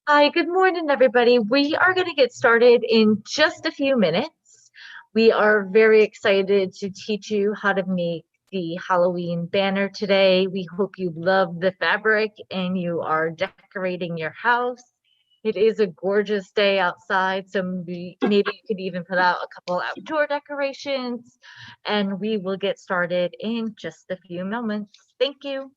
Hi, good morning, everybody. We are going to get started in just a few minutes. We are very excited to teach you how to make the Halloween banner today. We hope you love the fabric and you are decorating your house. It is a gorgeous day outside, so maybe you could even put out a couple outdoor decorations, and we will get started in just a few moments. Thank you.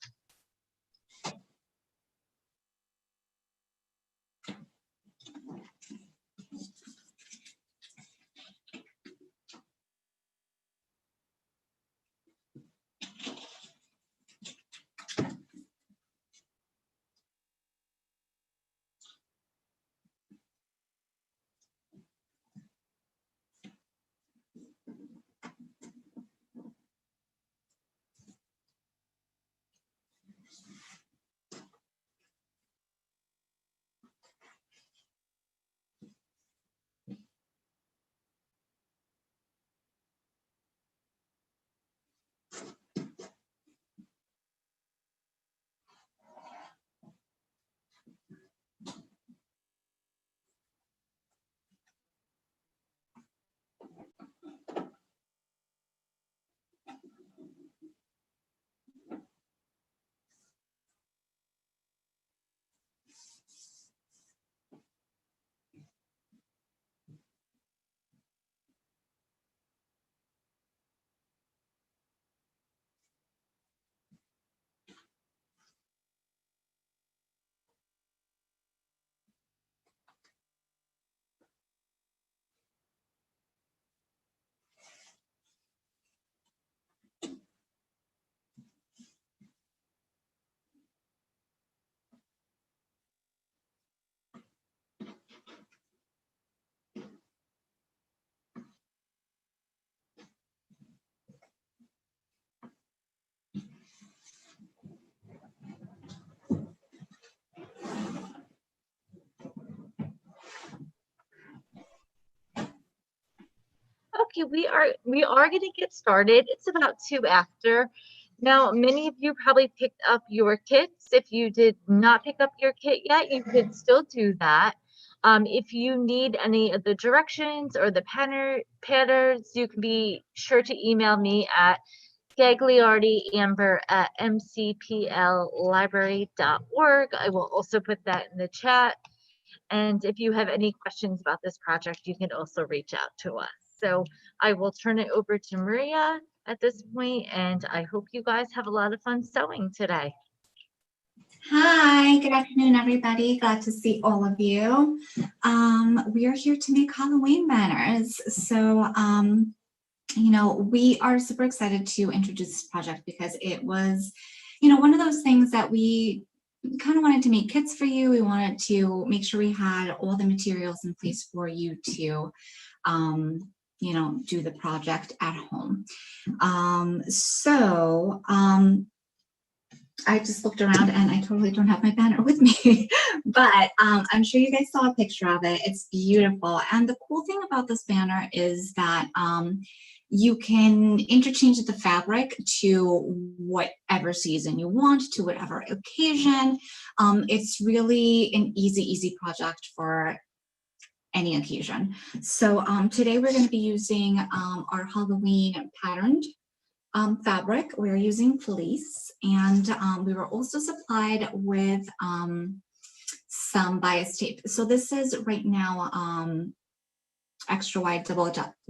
Okay, we are going to get started. It's about 2 after. Now, many of you probably picked up your kits. If you did not pick up your kit yet, you could still do that. If you need any of the directions or the patterns, you can be sure to email me at gagliardi.amber@mcpllibrary.org. I will also put that in the chat. And if you have any questions about this project, you can also reach out to us. So I will turn it over to Maria at this point, and I hope you guys have a lot of fun sewing today. Hi, good afternoon, everybody. Glad to see all of you. We are here to make Halloween banners. So, we are super excited to introduce this project because it was, one of those things that we kind of wanted to make kits for you. We wanted to make sure we had all the materials in place for you to, do the project at home. I just looked around and I totally don't have my banner with me, but I'm sure you guys saw a picture of it. It's beautiful. And the cool thing about this banner is that you can interchange the fabric to whatever season you want, to whatever occasion. It's really an easy project for any occasion. So today we're going to be using our Halloween patterned fabric. We're using fleece, and we were also supplied with some bias tape. So this is right now extra wide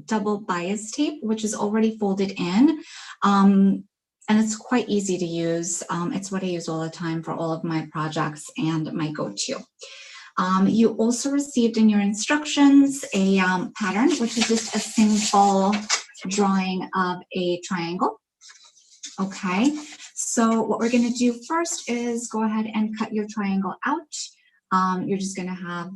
double bias tape, which is already folded in, and it's quite easy to use. It's what I use all the time for all of my projects and my go-to. You also received in your instructions a pattern, which is just a simple drawing of a triangle. Okay, so what we're going to do first is go ahead and cut your triangle out. You're just going to have,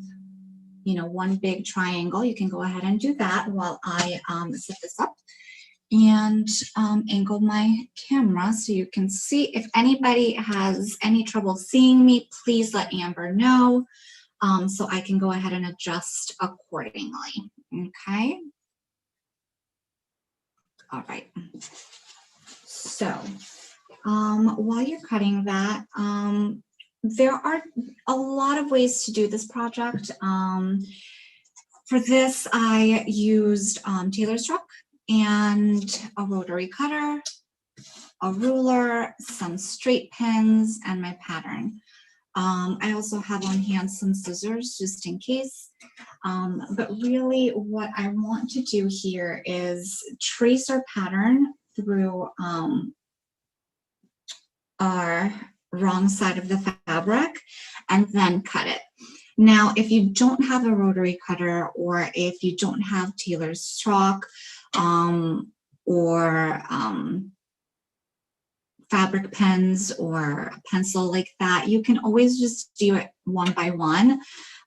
one big triangle. You can go ahead and do that while I set this up and angle my camera so you can see. If anybody has any trouble seeing me, please let Amber know so I can go ahead and adjust accordingly. Okay. All right. So while you're cutting that, there are a lot of ways to do this project. For this, I used tailor's chalk and a rotary cutter, a ruler, some straight pins, and my pattern. I also have on hand some scissors just in case. But really what I want to do here is trace our pattern through our wrong side of the fabric and then cut it. Now, if you don't have a rotary cutter, or if you don't have tailor's chalk, or fabric pens or a pencil like that, you can always just do it one by one.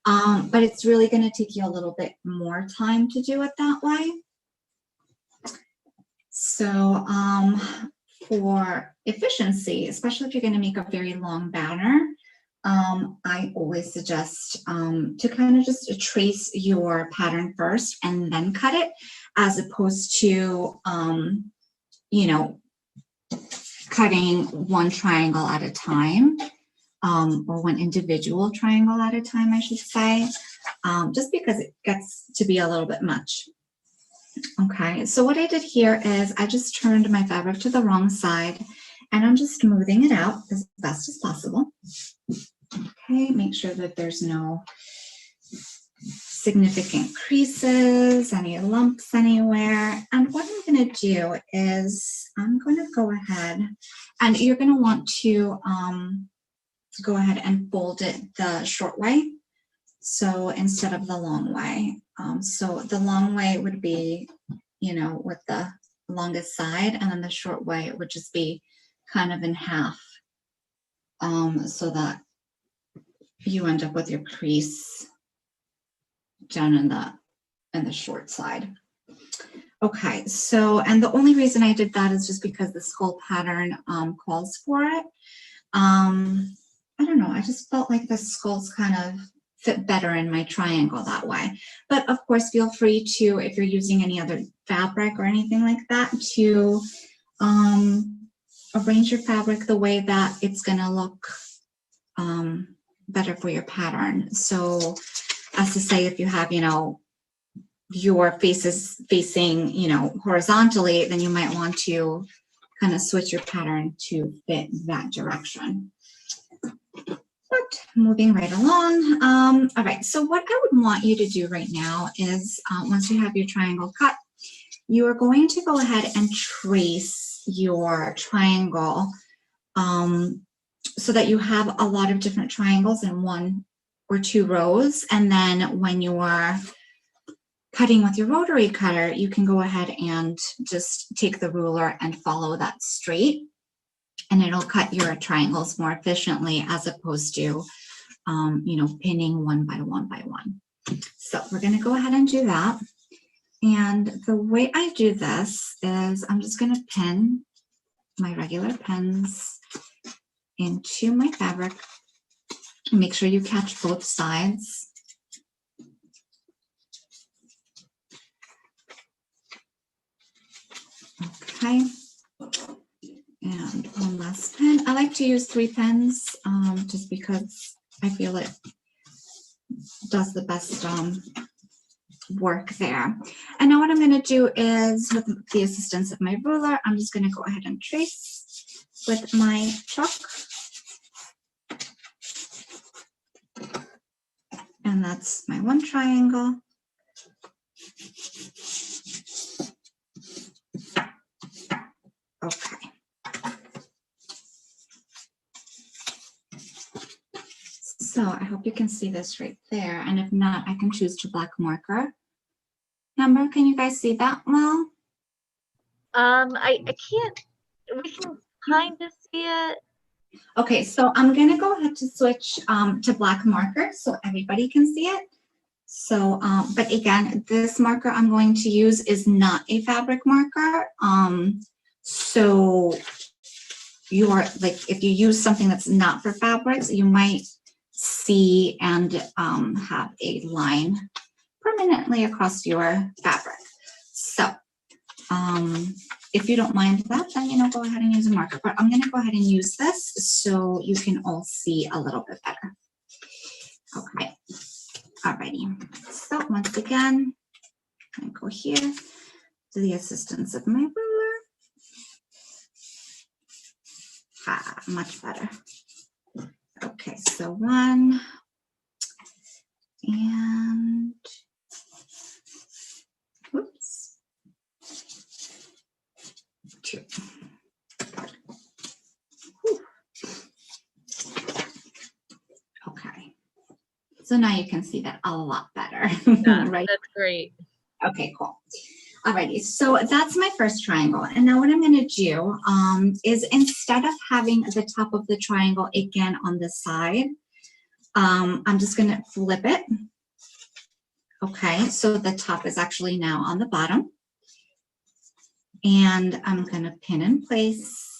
But it's really going to take you a little bit more time to do it that way. So for efficiency, especially if you're going to make a very long banner, I always suggest to kind of just trace your pattern first and then cut it, as opposed to, you know, cutting one triangle at a time, or one individual triangle at a time, I should say, just because it gets to be a little bit much. Okay, so what I did here is I just turned my fabric to the wrong side, and I'm just smoothing it out as best as possible. Okay, make sure that there's no significant creases, any lumps anywhere. And what I'm going to do is I'm going to go ahead, and you're going to want to go ahead and fold it the short way. So instead of the long way. So the long way would be, you know, with the longest side, and then the short way it would just be kind of in half, so that you end up with your crease down in the short side. Okay, so, and the only reason I did that is just because the skull pattern calls for it. I don't know, I just felt like the skulls kind of fit better in my triangle that way. But of course, feel free to, if you're using any other fabric or anything like that, to arrange your fabric the way that it's gonna look better for your pattern. So as to say, if you have, you know, your face is facing, you know, horizontally, then you might want to kind of switch your pattern to fit that direction. But moving right along. All right, so what I would want you to do right now is once you have your triangle cut, you are going to go ahead and trace your triangle so that you have a lot of different triangles in one or two rows. And then when you are cutting with your rotary cutter, you can go ahead and just take the ruler and follow that straight, and it'll cut your triangles more efficiently, as opposed to, you know, pinning one by one by one. So we're going to go ahead and do that. And the way I do this is I'm just going to pin my regular pins into my fabric. Make sure you catch both sides. Okay. And one last pin. I like to use 3 pins just because I feel it does the best work there. And now what I'm going to do is, with the assistance of my ruler, I'm just going to go ahead and trace with my chalk. And that's my one triangle. Okay. So I hope you can see this right there. And if not, I can choose to black marker. Amber, can you guys see that well? I can't, we can kind of see it. Okay, so I'm gonna go ahead to switch to black marker so everybody can see it. So, but again, this marker I'm going to use is not a fabric marker. So you are, like, if you use something that's not for fabrics, you might see and have a line permanently across your fabric. So if you don't mind that, then, you know, go ahead and use a marker. But I'm going to go ahead and use this so you can all see a little bit better. Okay. Alrighty. So once again, I go here to the assistance of my ruler. Ah, much better. Okay, so 1 and whoops, 2. Whew. Okay, so now you can see that a lot better, Yeah, right? that's great. Okay, cool. Alrighty, so that's my first triangle. And now what I'm going to do is, instead of having the top of the triangle again on the side, I'm just going to flip it. Okay, so the top is actually now on the bottom. And I'm going to pin in place.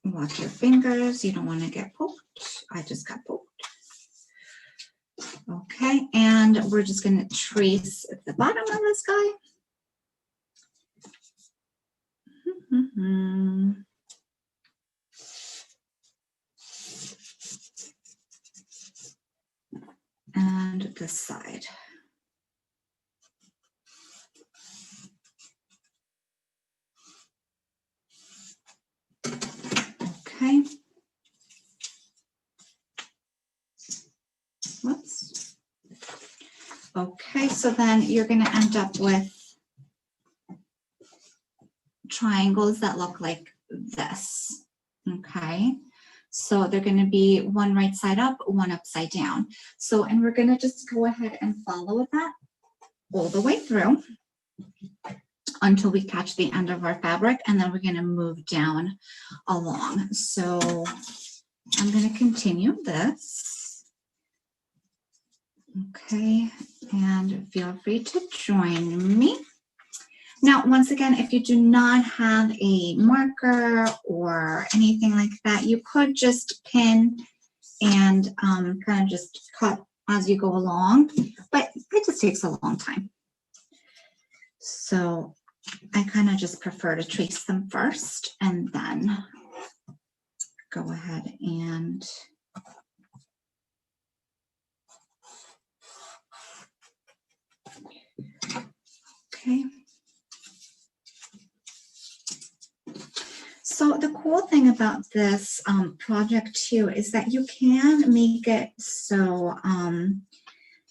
Watch your fingers. You don't want to get poked. I just got poked. Okay, and we're just going to trace the bottom of this guy. And this side. Okay. Whoops. Okay, so then you're going to end up with triangles that look like this. Okay, so they're going to be one right side up, one upside down. So, and we're going to just go ahead and follow that all the way through until we catch the end of our fabric, and then we're going to move down along. So I'm going to continue this. Okay, and feel free to join me. Now, once again, if you do not have a marker or anything like that, you could just pin and kind of just cut as you go along, but it just takes a long time. So I kind of just prefer to trace them first and then go ahead and okay. So the cool thing about this project too is that you can make it so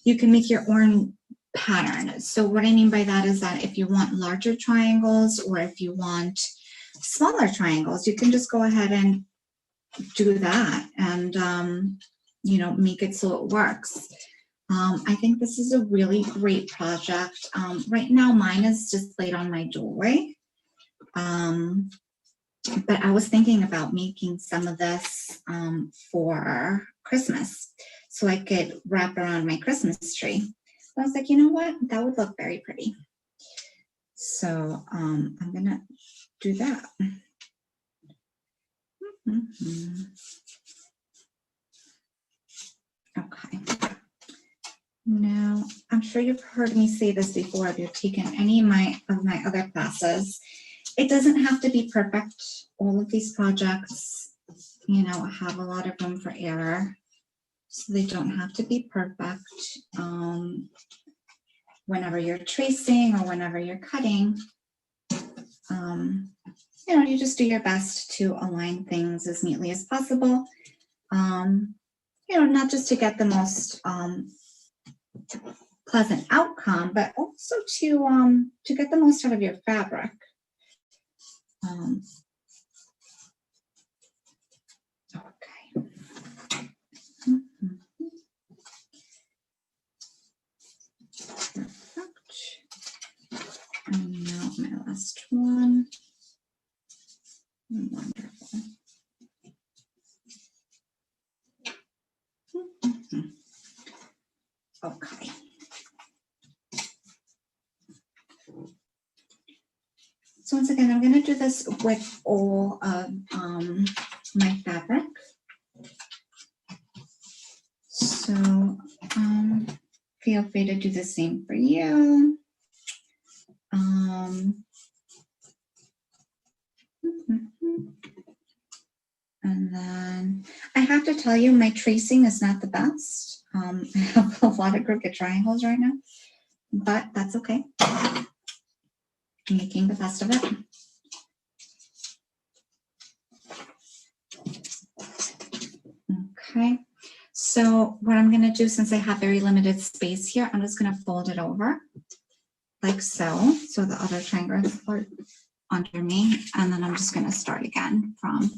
you can make your own pattern. So what I mean by that is that if you want larger triangles or if you want smaller triangles, you can just go ahead and do that and you know, make it so it works. I think this is a really great project. Right now mine is just laid on my doorway. But I was thinking about making some of this for Christmas so I could wrap around my Christmas tree. So I was like, you know what? That would look very pretty. So I'm going to do that. Okay. Now, I'm sure you've heard me say this before if you've taken any of my other classes. It doesn't have to be perfect. All of these projects, you know, have a lot of room for error. So they don't have to be perfect. Whenever you're tracing or whenever you're cutting, you know, you just do your best to align things as neatly as possible. You know, not just to get the most pleasant outcome, but also to get the most out of your fabric. Okay. Perfect. And now my last one. Wonderful. Okay. So once again, I'm going to do this with all of my fabric. So So feel free to do the same for you. And then I have to tell you, my tracing is not the best. I have a lot of crooked triangles right now, but that's okay. I'm making the best of it. Okay, so what I'm going to do, since I have very limited space here, I'm just going to fold it over like so. So the other triangles are under me, and then I'm just going to start again from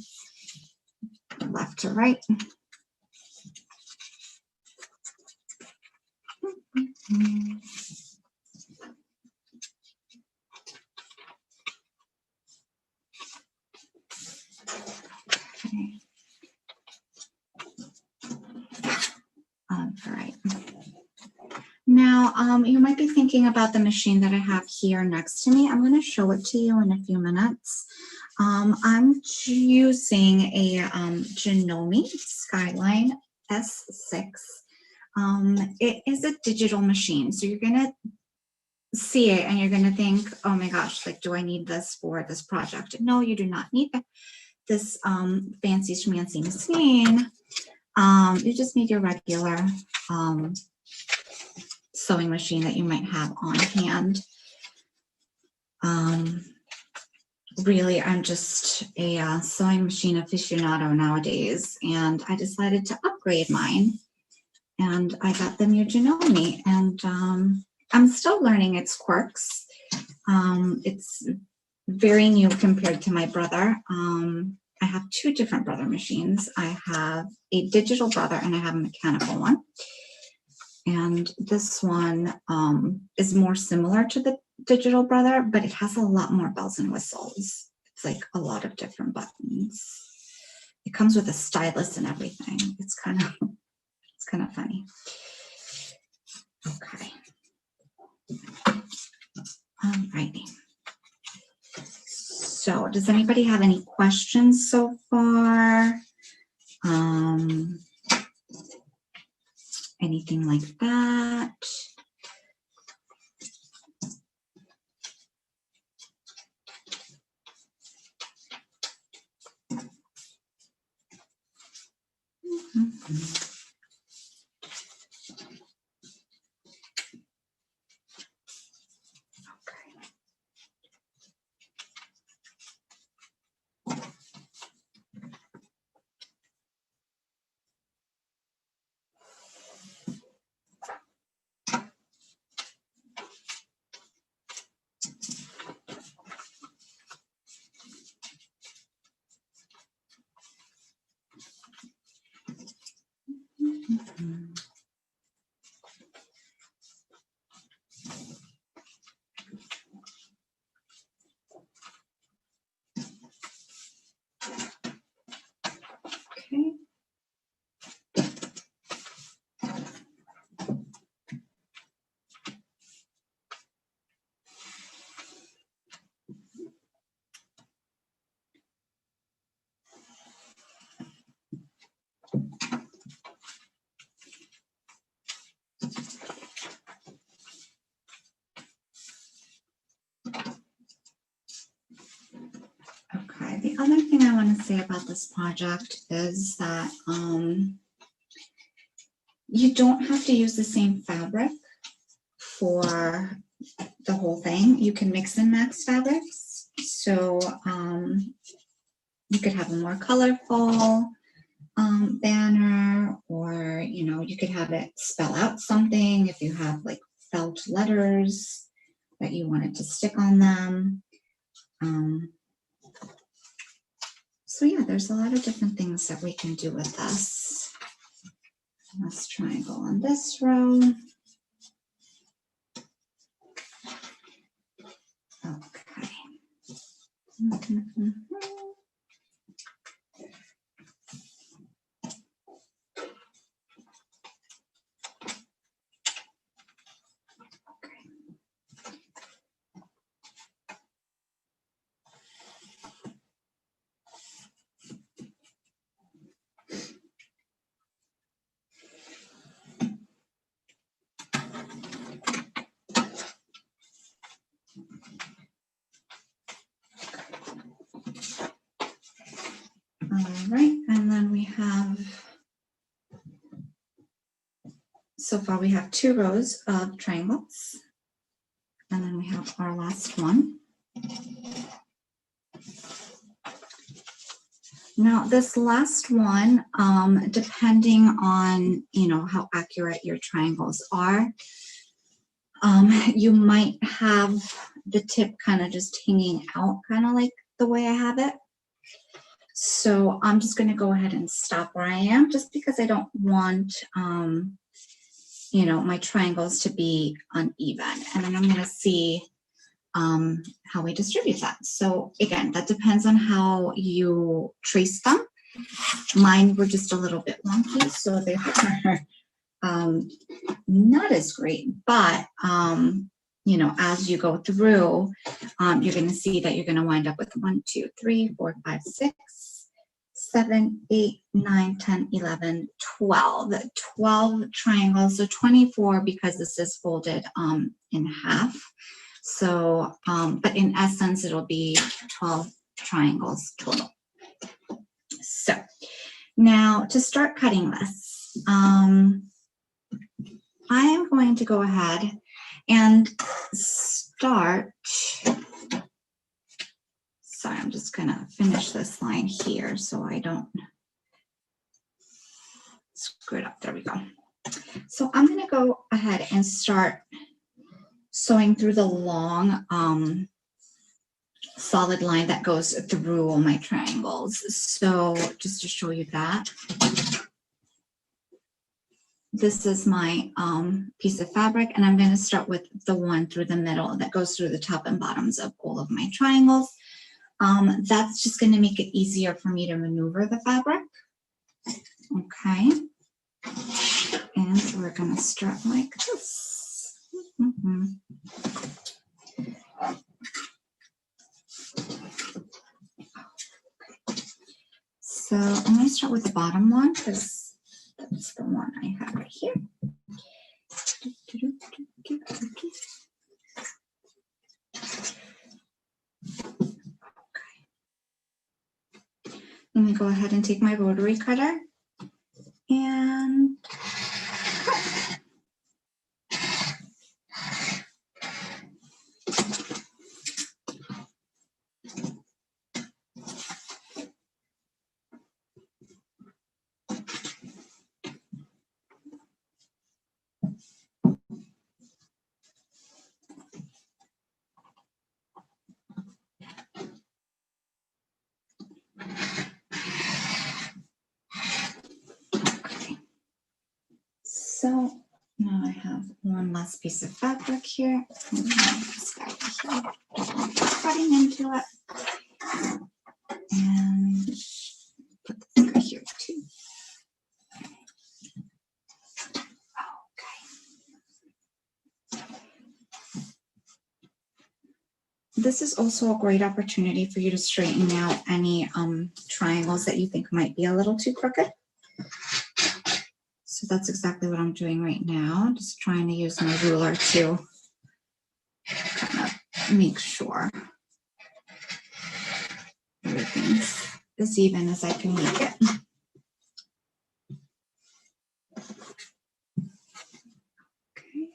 left to right. Okay. All right. Now, you might be thinking about the machine that I have here next to me. I'm going to show it to you in a few minutes. I'm using a Janome Skyline S6. It is a digital machine, so you're going to see it and you're going to think, oh my gosh, like, do I need this for this project? No, you do not need this fancy schmancy machine. You just need your regular sewing machine that you might have on hand. Really, I'm just a sewing machine aficionado nowadays, and I decided to upgrade mine, and I got the new Janome, and I'm still learning its quirks. It's very new compared to my brother. I have two different brother machines. I have a digital brother and I have a mechanical one. And this one is more similar to the digital brother, but it has a lot more bells and whistles. It's like a lot of different buttons. It comes with a stylus and everything. It's kind of funny. Okay. Alrighty. So does anybody have any questions so far? Anything like that? Mm-hmm. Okay. Okay, the other thing I want to say about this project is that you don't have to use the same fabric for the whole thing. You can mix and match fabrics. So you could have a more colorful banner, or you could have it spell out something if you have like felt letters that you wanted to stick on them. So yeah, there's a lot of different things that we can do with this. Let's triangle on this row. Okay. All right, and then we have, so far we have 2 rows of triangles, and then we have our last one. Now this last one, depending on, you know, how accurate your triangles are, you might have the tip kind of just hanging out, kind of like the way I have it. So I'm just going to go ahead and stop where I am, just because I don't want, you know, my triangles to be uneven. And then I'm going to see how we distribute that. So again, that depends on how you trace them. Mine were just a little bit wonky, so they are not as great, but you know, as you go through, you're going to see that you're going to wind up with 1, 2, 3, 4, 5, 6, 7, 8, 9, 10, 11, 12. 12 triangles, so 24 because this is folded in half. So, but in essence, it'll be 12 triangles total. So now to start cutting this, I am going to go ahead and start. Sorry, I'm just gonna finish this line here so I don't screw it up. There we go. So I'm gonna go ahead and start sewing through the long solid line that goes through all my triangles. So just to show you that, this is my piece of fabric, and I'm going to start with the one through the middle that goes through the top and bottoms of all of my triangles. That's just going to make it easier for me to maneuver the fabric. Okay, and we're going to start like this. So I'm going to start with the bottom one because that's the one I have right here. Let me go ahead and take my rotary cutter and cut. So now I have one last piece of fabric here. This guy here. Cutting into it. And put this guy here too. Okay. This is also a great opportunity for you to straighten out any triangles that you think might be a little too crooked. So that's exactly what I'm doing right now. Just trying to use my ruler to kind of make sure everything's as even as I can make it. Okay.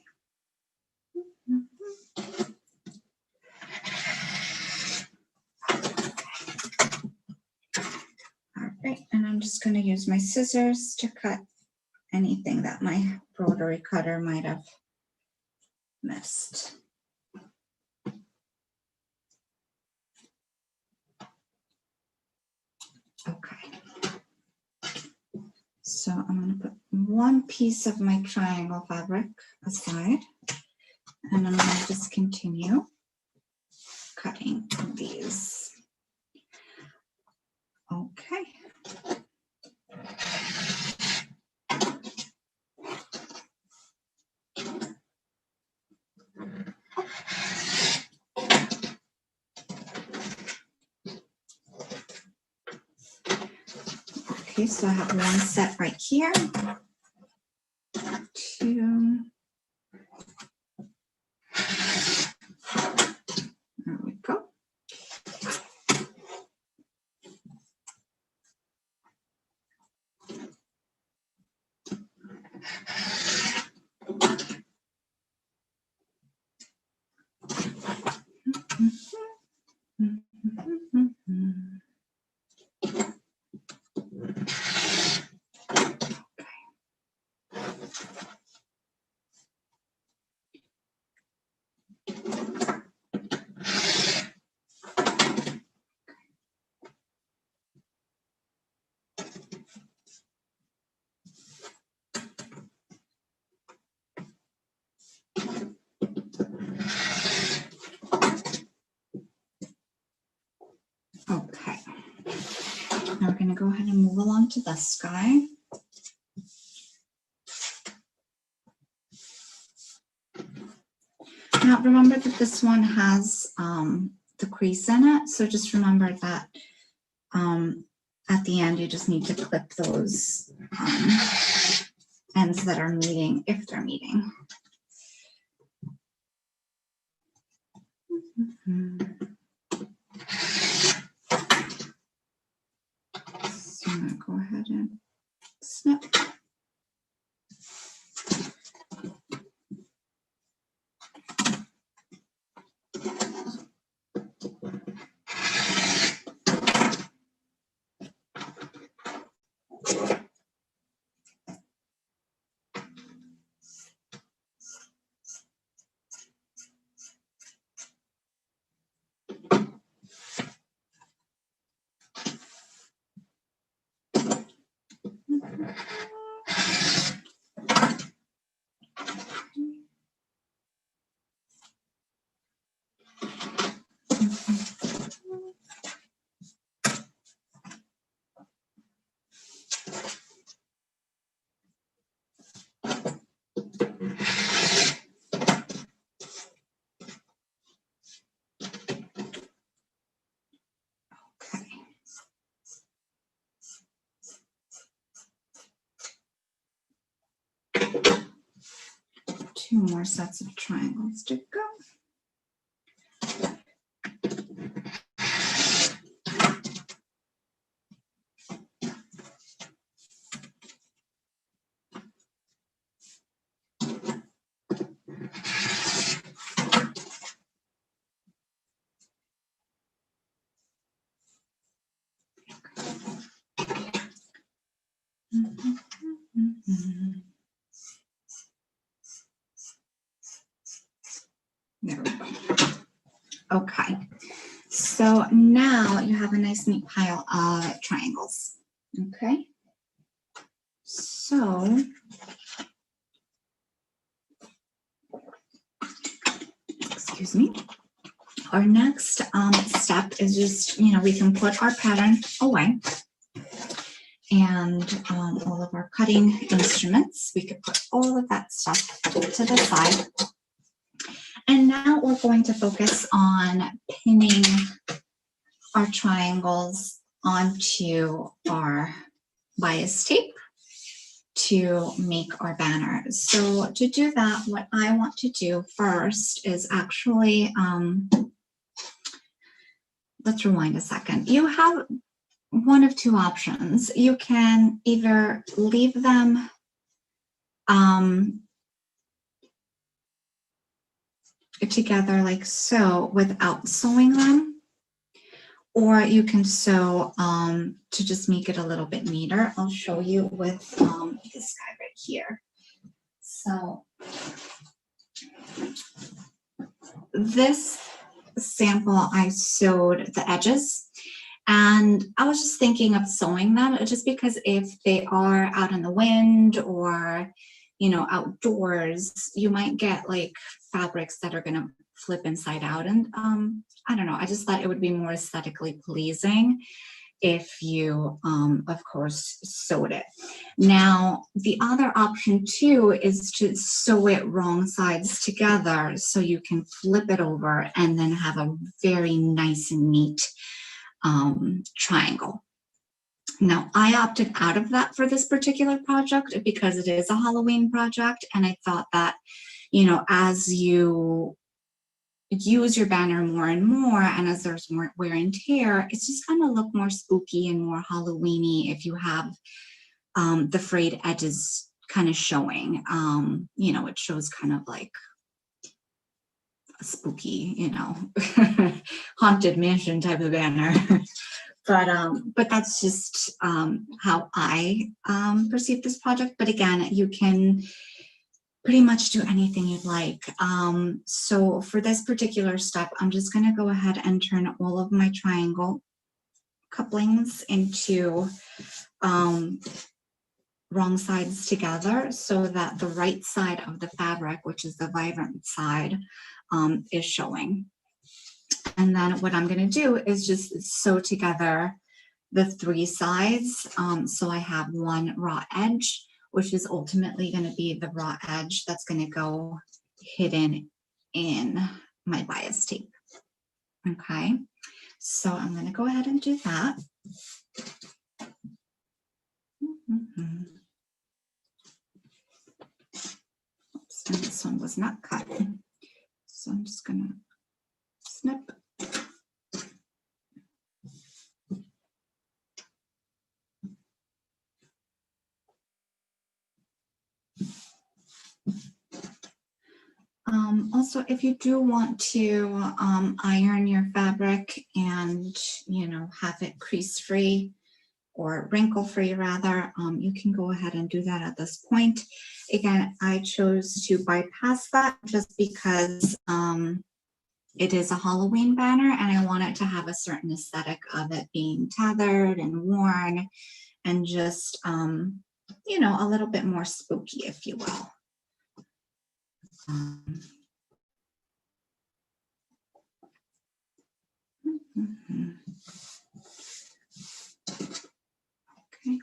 All right, and I'm just going to use my scissors to cut anything that my rotary cutter might have missed. Okay. So I'm going to put one piece of my triangle fabric aside, and I'm going to just continue cutting these. Okay. Okay, so I have one set right here. Two. There we go. Okay. Now we're going to go ahead and move along to this guy. Now remember that this one has the crease in it, so just remember that at the end you just need to clip those ends that are meeting, if they're meeting. So I'm going to go ahead and snip. Two more sets of triangles to go. There we go. Okay, so now you have a nice neat pile of triangles. Okay, so excuse me. Our next step is just, we can put our pattern away, and all of our cutting instruments. We could put all of that stuff to the side. And now we're going to focus on pinning our triangles onto our bias tape to make our banner. So to do that, what I want to do first is actually, let's rewind a second. You have one of two options. You can either leave them together like so without sewing them, or you can sew to just make it a little bit neater. I'll show you with this guy right here. So this sample, I sewed the edges, and I was just thinking of sewing them just because if they are out in the wind or outdoors, you might get like fabrics that are going to flip inside out, and I don't know, I just thought it would be more aesthetically pleasing if you of course sewed it. Now the other option too is to sew it wrong sides together so you can flip it over and then have a very nice and neat triangle. Now, I opted out of that for this particular project because it is a Halloween project, and I thought that, as you use your banner more and more, and as there's more wear and tear, it's just going to look more spooky and more Halloween-y if you have the frayed edges kind of showing. It shows kind of like a spooky, haunted mansion type of banner. But that's just how I perceive this project. But again, you can pretty much do anything you'd like. So for this particular step, I'm just going to go ahead and turn all of my triangle couplings into wrong sides together so that the right side of the fabric, which is the vibrant side, is showing. And then what I'm going to do is just sew together the 3 sides. So I have one raw edge, which is ultimately going to be the raw edge that's going to go hidden in my bias tape. Okay, so I'm going to go ahead and do that. Oops, and this one was not cut. So I'm just going to snip. Also, if you do want to iron your fabric and, you know, have it crease free or wrinkle free rather, you can go ahead and do that at this point. Again, I chose to bypass that just because it is a Halloween banner and I want it to have a certain aesthetic of it being tethered and worn and just, you know, a little bit more spooky, if you will. Okay.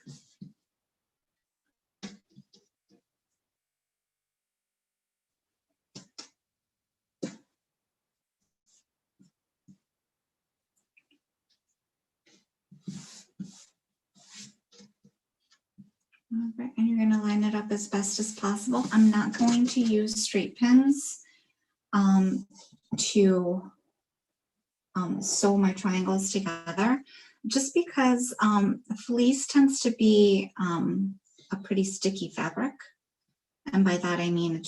All right, and you're going to line it up as best as possible. I'm not going to use straight pins to sew my triangles together, just because fleece tends to be a pretty sticky fabric. And by that, I mean,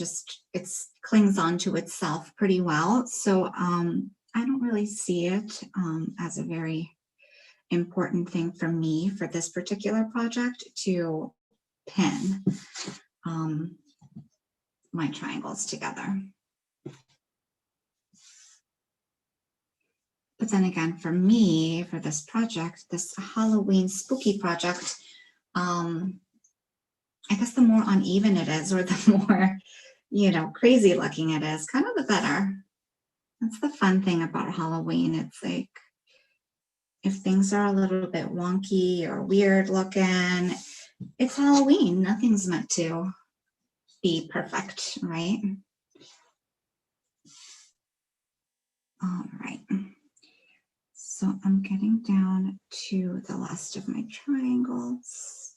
it clings onto itself pretty well. So I don't really see it as a very important thing for me for this particular project to pin my triangles together. But then again, for me, for this project, this Halloween spooky project, I guess the more uneven it is, or the more, you know, crazy looking it is, kind of the better. That's the fun thing about Halloween. It's like, if things are a little bit wonky or weird looking, it's Halloween. Nothing's meant to be perfect, right? All right. So I'm getting down to the last of my triangles.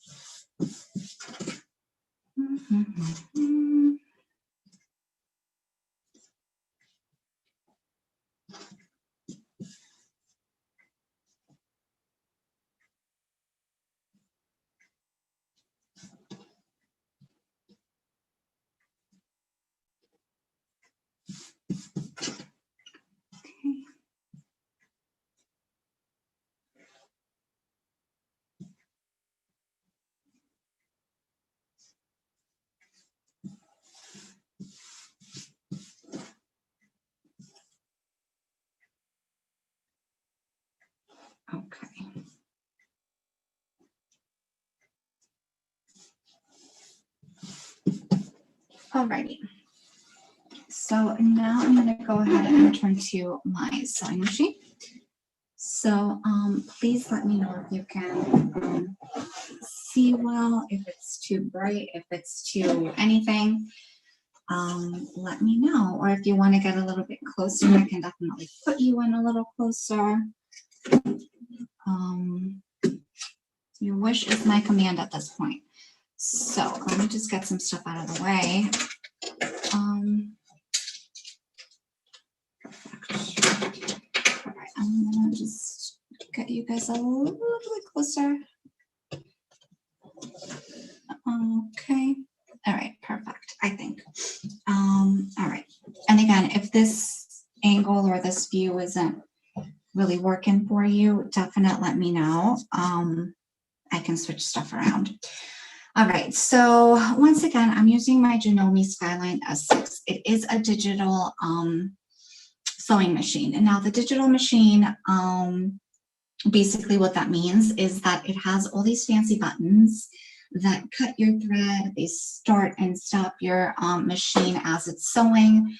Okay. Alrighty. So now I'm going to go ahead and turn to my sewing machine. So please let me know if you can see well, if it's too bright, if it's too anything. Let me know. Or if you want to get a little bit closer, I can definitely put you in a little closer. Your wish is my command at this point. So let me just get some stuff out of the way. Perfect. All right, I'm gonna just get you guys a little bit closer. Okay. All right, perfect, I think. All right. And again, if this angle or this view isn't really working for you, definitely let me know. I can switch stuff around. All right, so once again, I'm using my Janome Skyline S6. It is a digital sewing machine. And now the digital machine, basically what that means is that it has all these fancy buttons that cut your thread. They start and stop your machine as it's sewing.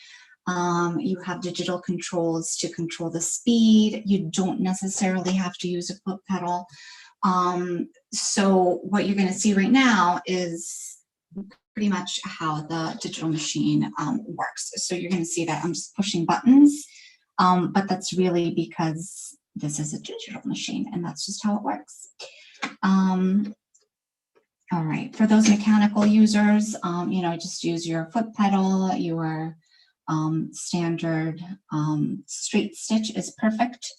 You have digital controls to control the speed. You don't necessarily have to use a foot pedal. So what you're going to see right now is pretty much how the digital machine works. So you're going to see that I'm just pushing buttons, but that's really because this is a digital machine and that's just how it works. All right, for those mechanical users, you know, just use your foot pedal, your standard straight stitch is perfect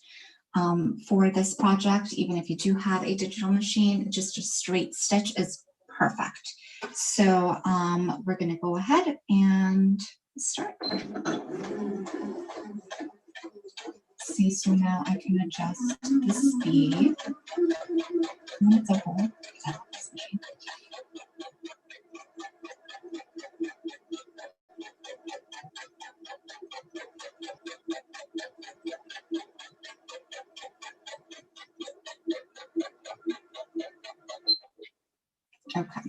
for this project. Even if you do have a digital machine, just a straight stitch is perfect. So we're going to go ahead and start. See, so now I can adjust the speed. It's a whole machine. Okay,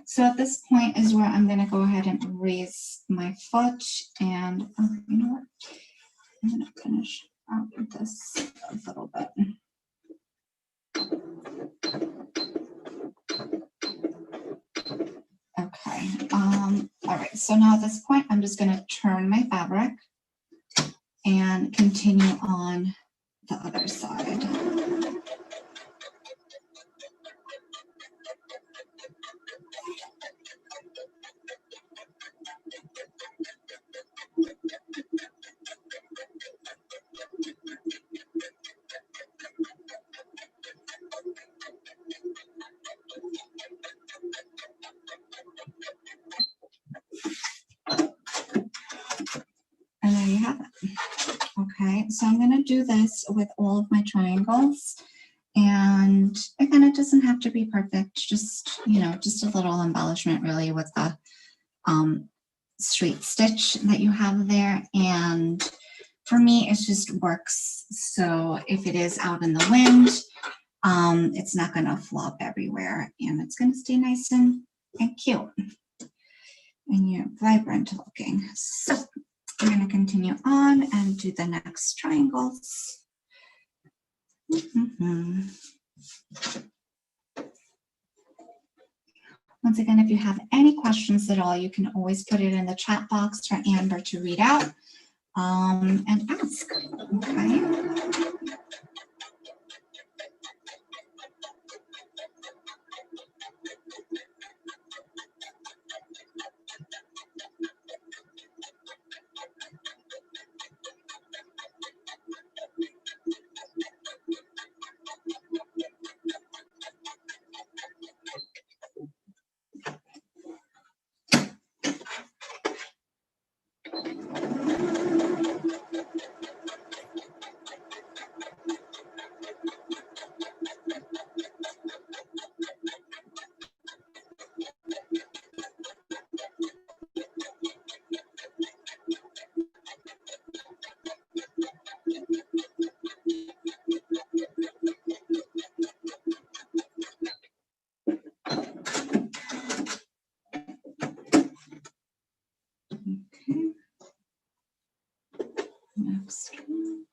so at this point is where I'm going to go ahead and raise my foot, and you know what? I'm going to finish out with this a little bit. Okay, all right, so now at this point, I'm just going to turn my fabric and continue on the other side. And there you have it. Okay, so I'm going to do this with all of my triangles. And again, it doesn't have to be perfect, just, you know, just a little embellishment really with the straight stitch that you have there. And for me, it just works. So if it is out in the wind, it's not going to flop everywhere, and it's going to stay nice and cute. And you're vibrant looking. So I'm going to continue on and do the next triangles. Once again, if you have any questions at all, you can always put it in the chat box for Amber to read out and ask. Okay. Next one.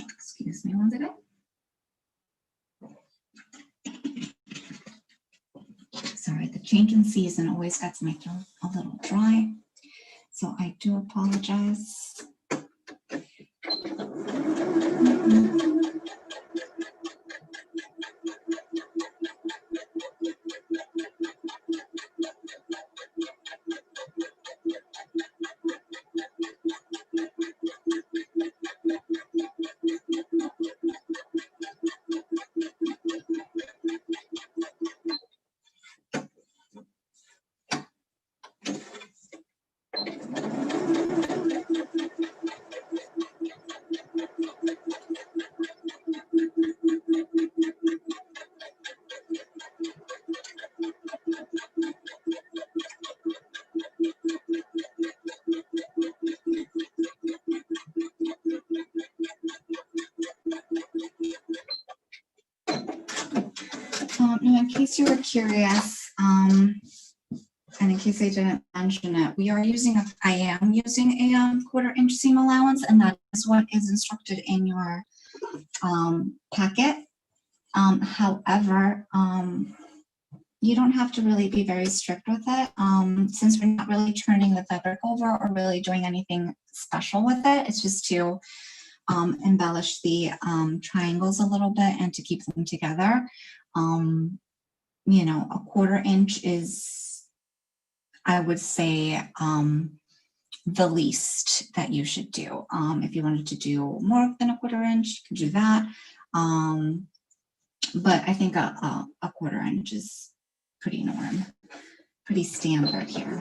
Excuse me one second. Sorry, the change in season always gets my throat a little dry. So I do apologize. Now, in case you were curious, and in case I didn't mention it, I am using a 1/4" seam allowance, and that is what is instructed in your packet. However, you don't have to really be very strict with it. Since we're not really turning the fabric over or really doing anything special with it, it's just to embellish the triangles a little bit and to keep them together. You know, a 1/4" is, I would say, the least that you should do. If you wanted to do more than a 1/4", you could do that. But I think a 1/4" is pretty norm, pretty standard here.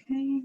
Okay.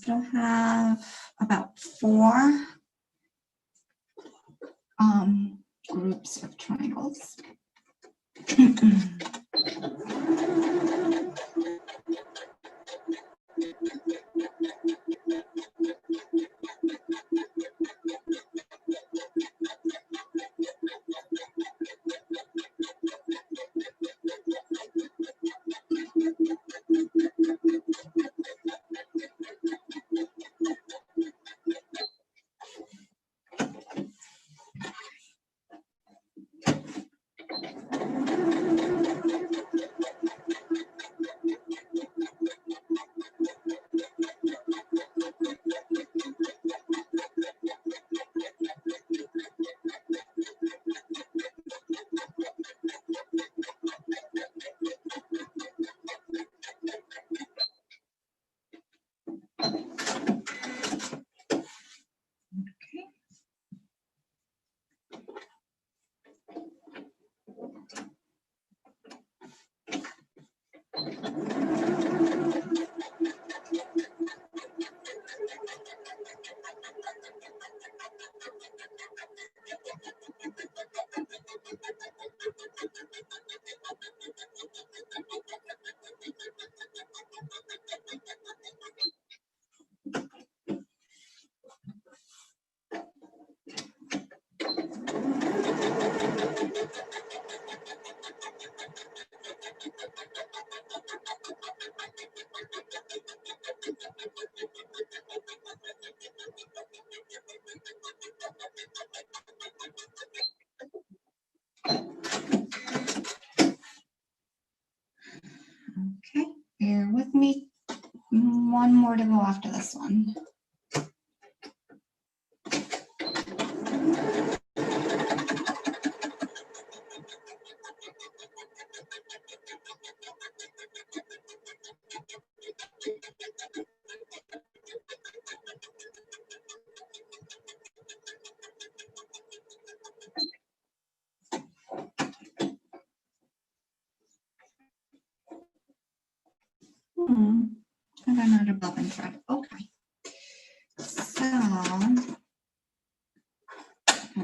It'll have about 4 groups of triangles. Okay, bear with me. One more to go after this one. I ran out of bobbin thread. Okay. So I'll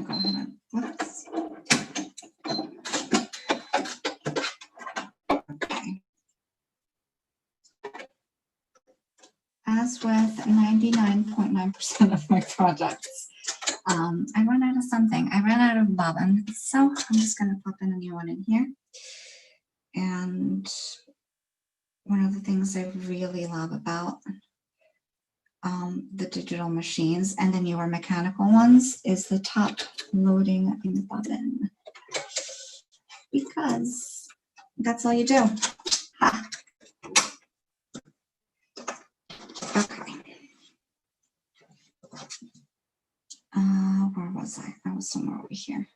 go ahead and whoops. Okay. As with 99.9% of my projects, I run out of something. I ran out of bobbin. So I'm just going to pop in a new one in here. And one of the things I really love about the digital machines and the newer mechanical ones is the top loading in the bobbin, because that's all you do. Ha. Okay. Where was I? I was somewhere over here.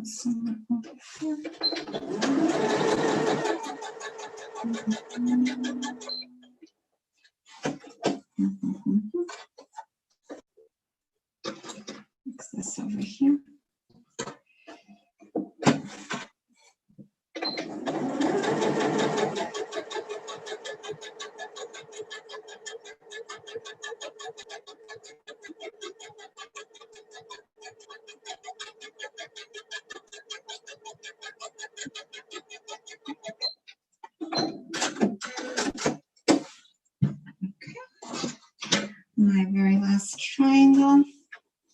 Somewhere over here. Fix this over here. My very last triangle.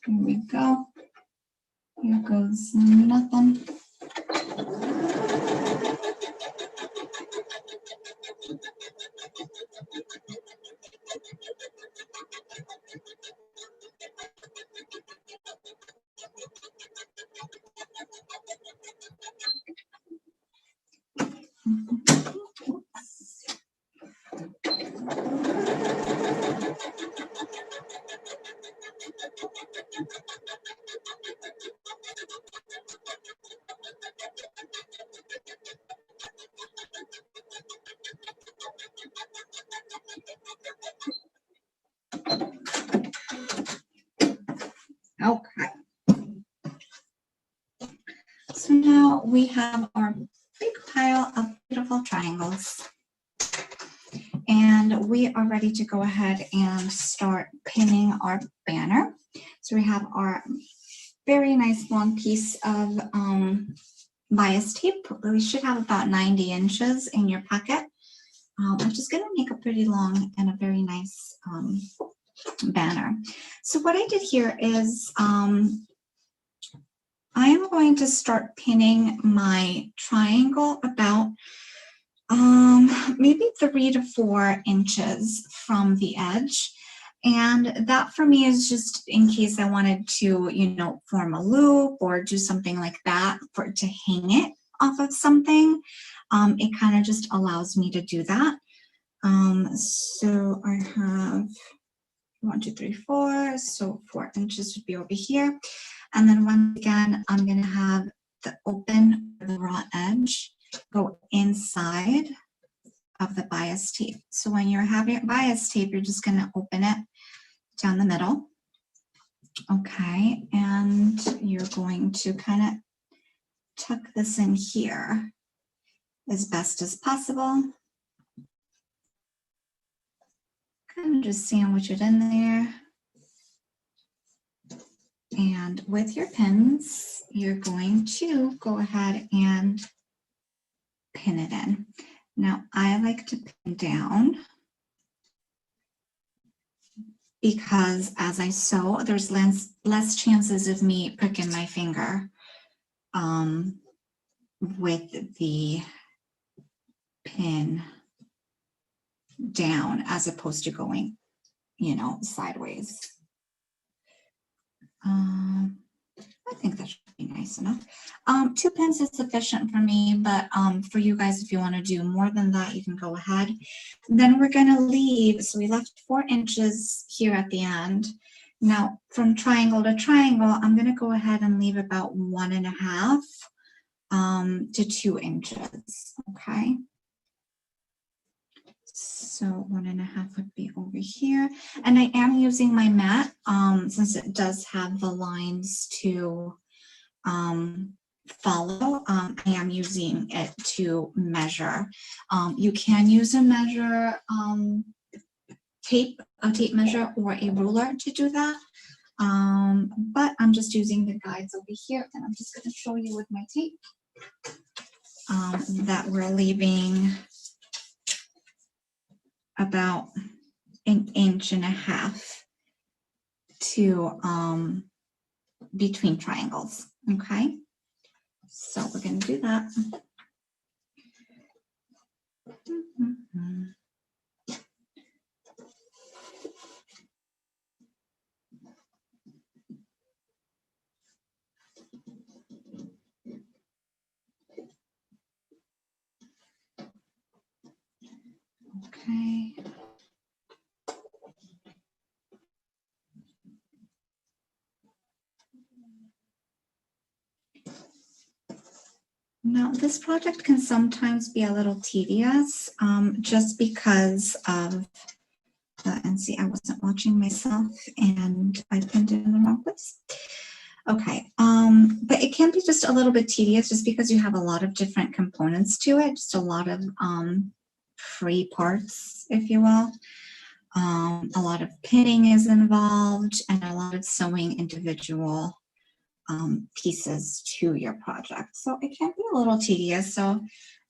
Here we go. Here goes nothing. Okay. So now we have our big pile of beautiful beautiful triangles. And we are ready to go ahead and start pinning our banner. So we have our very nice long piece of bias tape. We should have about 90 inches in your packet. I'm just going to make a pretty long and a very nice banner. So what I did here is I am going to start pinning my triangle about maybe 3 to 4 inches from the edge. And that for me is just in case I wanted to, you know, form a loop or do something like that for to hang it off of something. It kind of just allows me to do that. So I have 1, 2, 3, 4. So 4 inches would be over here. And then once again, I'm going to have the open, the raw edge go inside of the bias tape. So when you're having bias tape, you're just going to open it down the middle. Okay, and you're going to kind of tuck this in here as best as possible. Kind of just sandwich it in there. And with your pins, you're going to go ahead and pin it in. Now, I like to pin down because as I sew, there's less chances of me pricking my finger with the pin down as opposed to going, you know, sideways. I think that should be nice enough. 2 pins is sufficient for me, but for you guys, if you want to do more than that, you can go ahead. Then we're going to leave, so we left 4 inches here at the end. Now, from triangle to triangle, I'm going to go ahead and leave about 1.5 to 2 inches, okay? So 1.5 would be over here. And I am using my mat since it does have the lines to follow. I am using it to measure. You can use a measure a tape measure or a ruler to do that. But I'm just using the guides over here, and I'm just going to show you with my tape that we're leaving about 1.5 inches to between triangles. Okay, so we're going to do that. Okay. Now, this project can sometimes be a little tedious just because of, and see, I wasn't watching myself and I pinned it in the wrong place. Okay, but it can be just a little bit tedious just because you have a lot of different components to it, just a lot of free parts, if you will. A lot of pinning is involved and a lot of sewing individual pieces to your project. So it can be a little tedious. So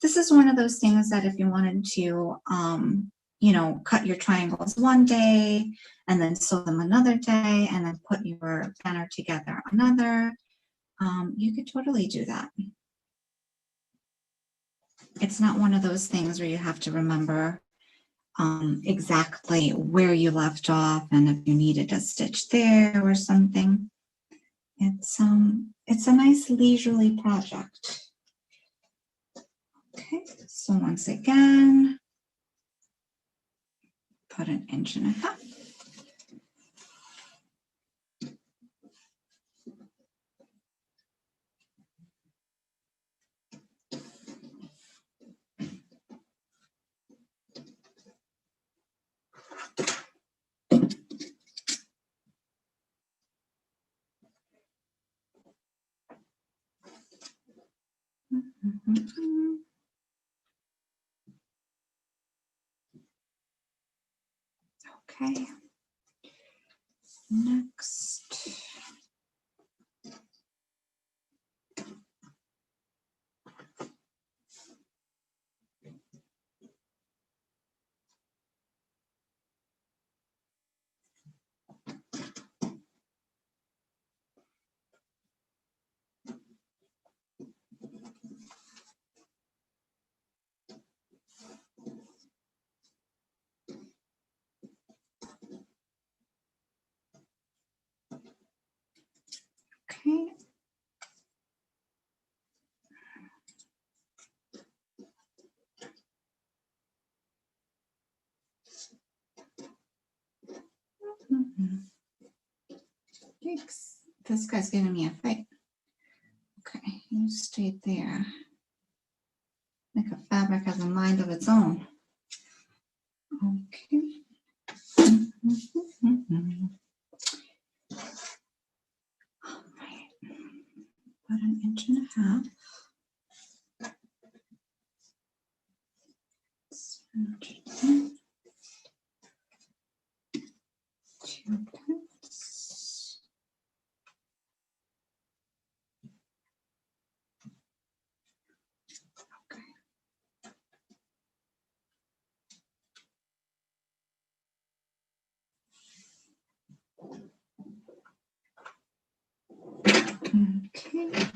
this is one of those things that if you wanted to, you know, cut your triangles one day and then sew them another day and then put your banner together another, you could totally do that. It's not one of those things where you have to remember exactly where you left off and if you needed a stitch there or something. It's a nice leisurely project. Okay, so once again, put 1.5 inches. Okay. Next. Okay. Mhm. Yikes. This guy's giving me a fight. Okay, you stay there. Like a fabric has a mind of its own. Okay. All right. About an inch and a half. Two cuts. Okay. Okay.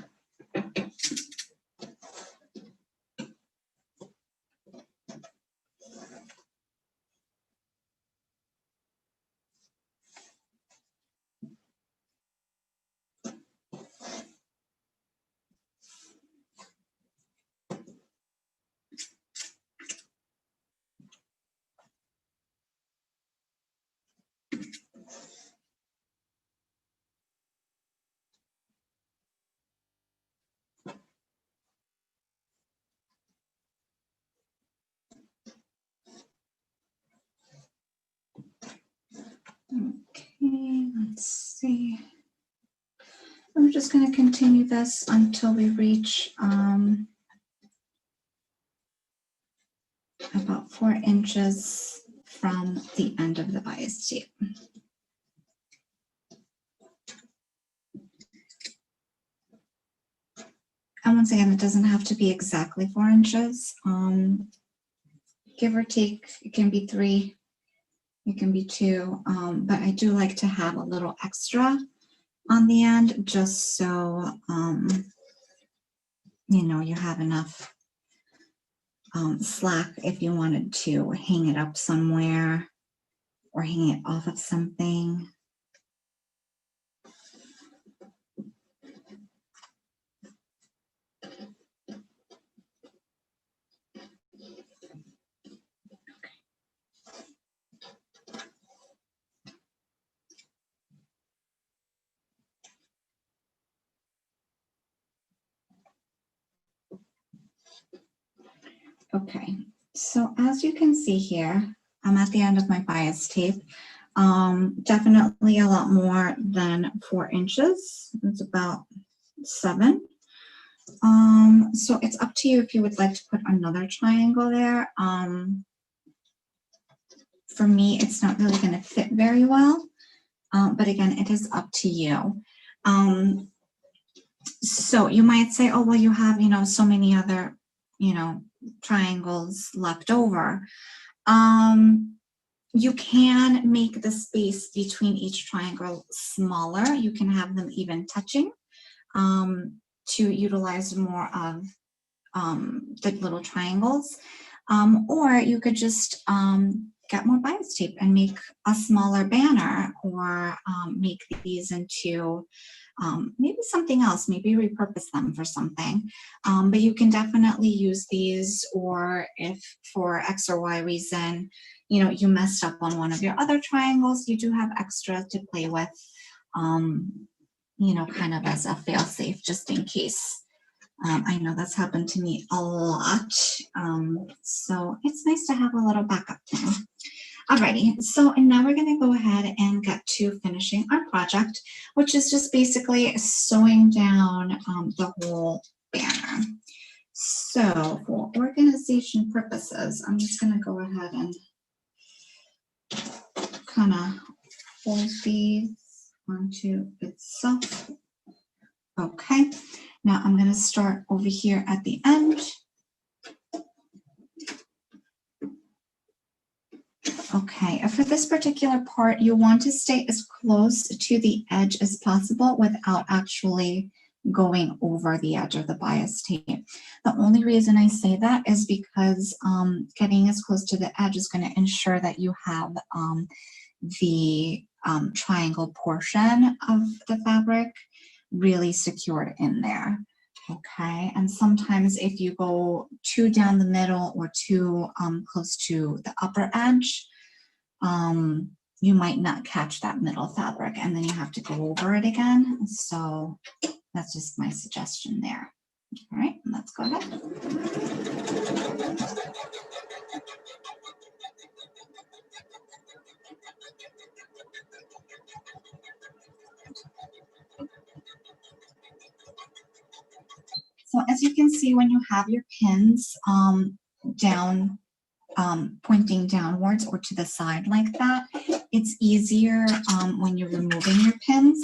Okay, let's see. I'm just going to continue this until we reach about 4 inches from the end of the bias tape. And once again, it doesn't have to be exactly 4 inches. Give or take, it can be 3, it can be 2, but I do like to have a little extra on the end just so, you know, you have enough slack if you wanted to hang it up somewhere or hang it off of something. Okay, so as you can see here, I'm at the end of my bias tape. Definitely a lot more than 4 inches. It's about 7. So it's up to you if you would like to put another triangle there. For me, it's not really going to fit very well, but again, it is up to you. So you might say, oh, well, you have, you know, so many other, you know, triangles left over. You can make the space between each triangle smaller. You can have them even touching to utilize more of the little triangles. Or you could just get more bias tape and make a smaller banner, or make these into maybe something else, maybe repurpose them for something. But you can definitely use these, or if for X or Y reason, you know, you messed up on one of your other triangles, you do have extra to play with, you know, kind of as a fail-safe, just in case. I know that's happened to me a lot. So it's nice to have a little backup plan. Alrighty, so and now we're going to go ahead and get to finishing our project, which is just basically sewing down the whole banner. So for organization purposes, I'm just going to go ahead and kind of fold these onto itself. Okay, now I'm going to start over here at the end. Okay, for this particular part, you want to stay as close to the edge as possible without actually going over the edge of the bias tape. The only reason I say that is because getting as close to the edge is going to ensure that you have the triangle portion of the fabric really secured in there. Okay, and sometimes if you go too down the middle or too close to the upper edge, you might not catch that middle fabric and then you have to go over it again. So that's just my suggestion there. All right, let's go ahead. So as you can see, when you have your pins down, pointing downwards or to the side like that, it's easier when you're removing your pins,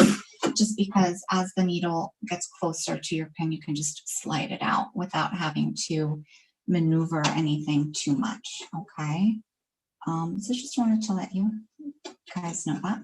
just because as the needle gets closer to your pin, you can just slide it out without having to maneuver anything too much, okay? So just wanted to let you guys know that.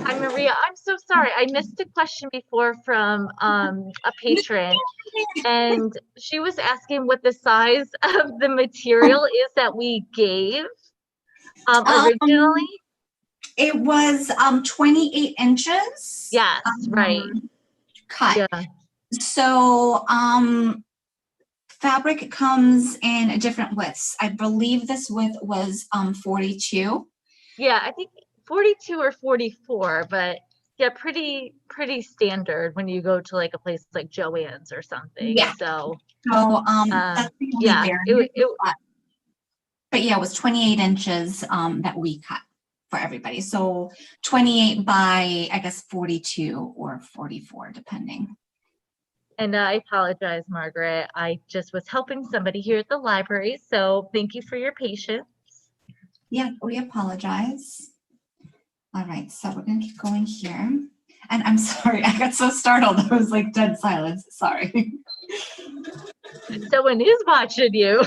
Hi, Maria. I'm so sorry. I missed a question before from a patron, and she was asking what the size of the material is that we gave originally. It was 28 inches. Yes, right. Cut. Yeah. So fabric comes in different widths. I believe this width was 42. Yeah, I think 42 or 44, but yeah, pretty standard when you go to like a place like Joann's or something. Yeah. So that's the only yeah, variant. But yeah, it was 28 inches that we cut for everybody. So 28 by, I guess, 42 or 44, depending. and I apologize, Margaret. I just was helping somebody here at the library, so thank you for your patience. Yeah, we apologize. All right, so we're gonna keep going here. And I'm sorry, I got so startled. I was like dead silence. Sorry. Someone is watching you.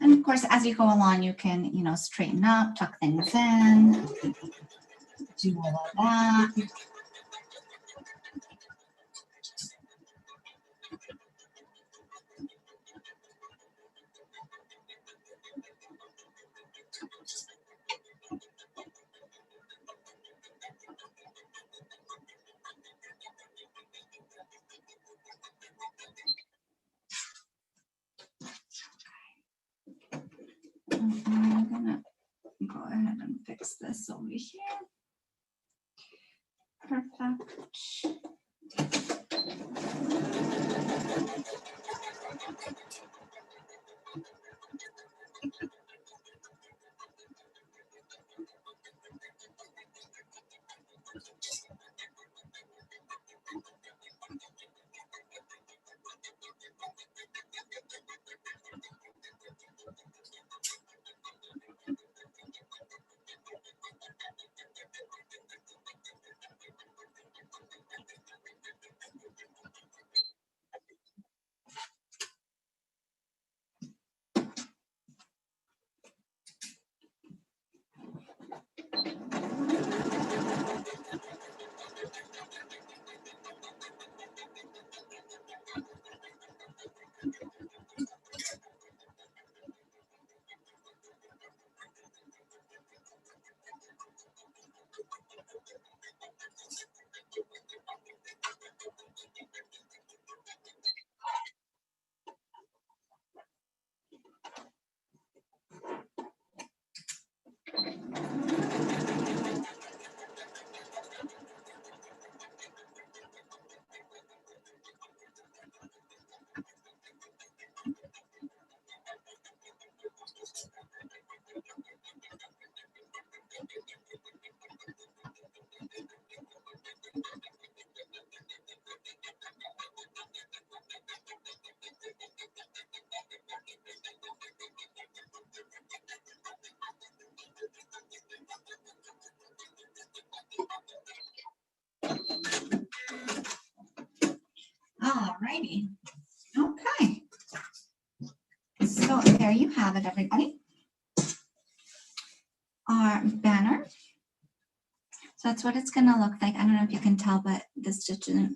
And of course, as you go along, you can, straighten up, tuck things in, do all of that. I'm gonna go ahead and fix this over here. Perfect. righty. Okay. So there you have it, everybody. Our banner. So that's what it's going to look like. I don't know if you can tell, but the stitch is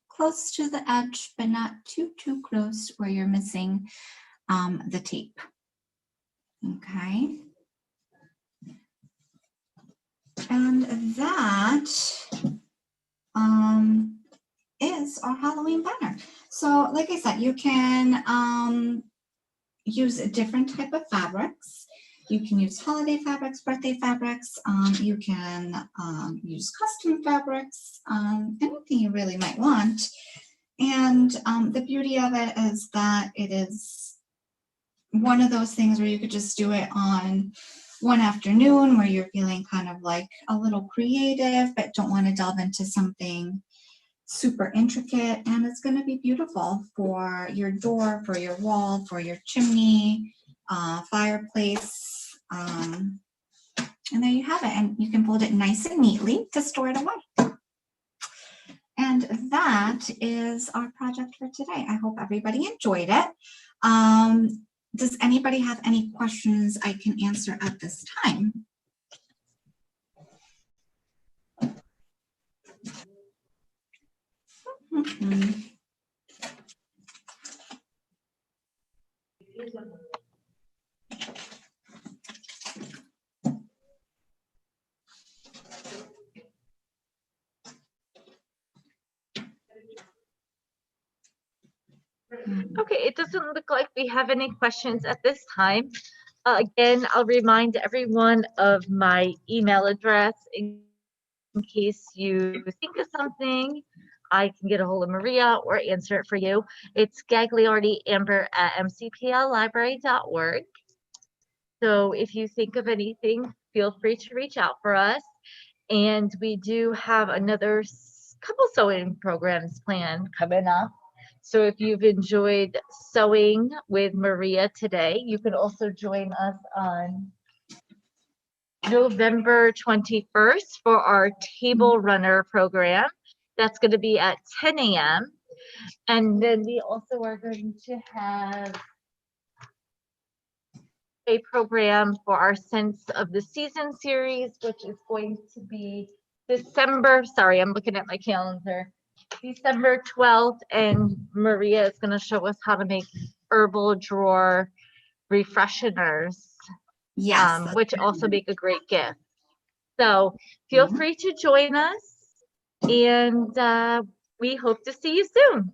close to the edge, but not too close where you're missing the tape. Okay. And that is our Halloween banner. So like I said, you can use a different type of fabrics. You can use holiday fabrics, birthday fabrics. You can use custom fabrics, anything you really might want. And the beauty of it is that it is one of those things where you could just do it on one afternoon where you're feeling kind of like a little creative, but don't want to delve into something super intricate. And it's going to be beautiful for your door, for your wall, for your chimney, fireplace. And there you have it. And you can fold it nice and neatly to store it away. And that is our project for today. I hope everybody enjoyed it. Does anybody have any questions I can answer at this time? Okay, it doesn't look like we have any questions at this time. Again, I'll remind everyone of my email address in case you think of something. I can get a hold of Maria or answer it for you. It's gagliardiamber@mcpllibrary.org. So if you think of anything, feel free to reach out for us. And we do have another couple sewing programs planned coming up. So if you've enjoyed sewing with Maria today, you can also join us on November 21st for our table runner program. That's going to be at 10 a.m. And then we also are going to have a program for our Sense of the Season series, which is going to be December, sorry, I'm looking at my calendar, December 12th, and Maria is going to show us how to make herbal drawer refresheners, Yes. which also make a great gift. So feel free to join us, and we hope to see you soon.